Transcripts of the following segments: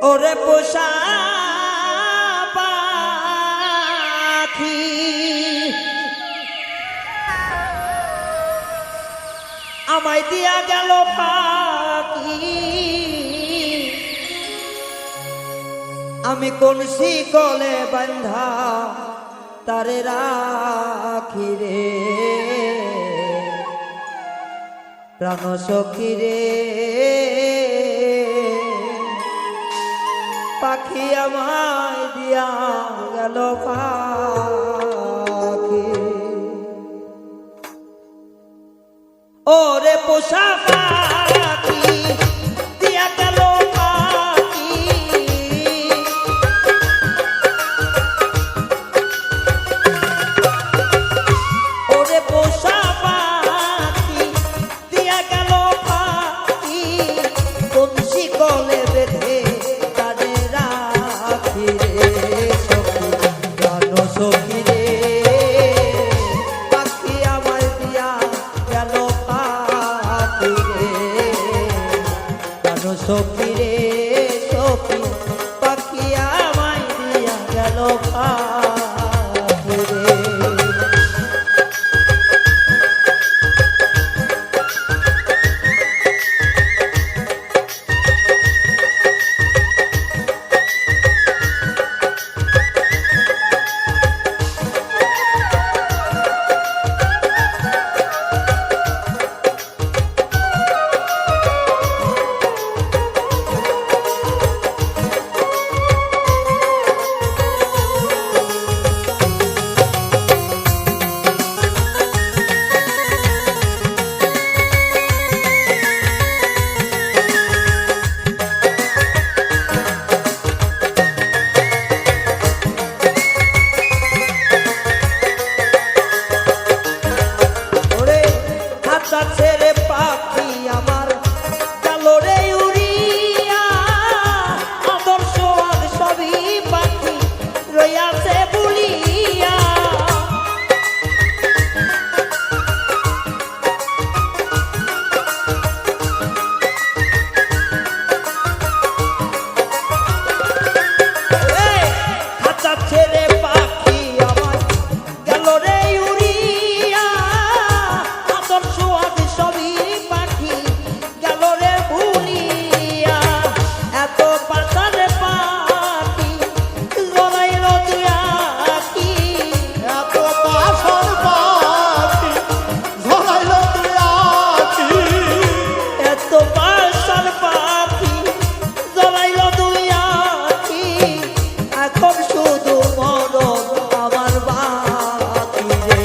ওরে পোষা পাখি আমায় দিয়া গেল পাখি, আমি কোন শিকলে বান্ধা তারে রাখি রে প্রাণ সখী রে। পাখি আমায় দিয়া গেল পাখি, ওরে পোষা পাখি দিয়া গেল পাখি, ওরে পোষা পাখি দিয়া গেল পাখি, কোন শিকলে বেঁধে সখী রে। পাখি আমায় দিয়া গেল পাখি রে প্রাণ সখী রে, সখী পাখি আমায় দিয়া গেল পাখি রে। ছেড়ে পাখি আমার গেল রে উড়িয়া, আদর্শ আর সবই পাখি রইয়াছে ভুলিয়া। খাঁচা ছেড়ে পাখি আমার গেল রে উড়িয়া, আদর্শ সবই পাখি গেল রে ভুলিয়া। এত পাশার পাখি জড়াইল দুই আখি, এত পাশার পাখি জড়াইল দুই আখি, এত পাশার পাখি জড়াইল দুই আখি, এখন শুধু মরণ আমার বাকি রে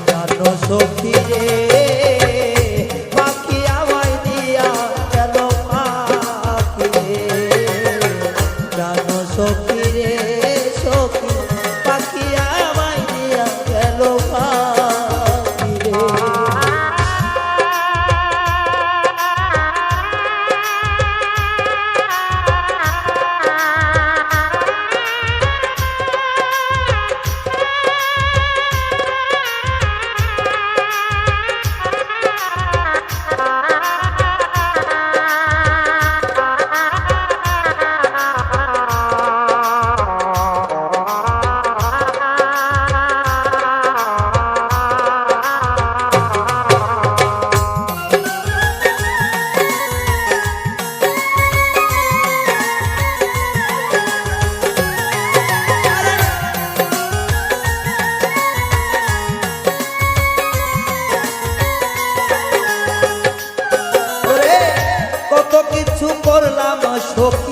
জানো সখী রে। পাখি আমায় দিয়া গেল পাখি রে জানো সখী রে, সখী পাখি আমায় দিয়া গেল পাখি রে। কত কিছু করলাম সখী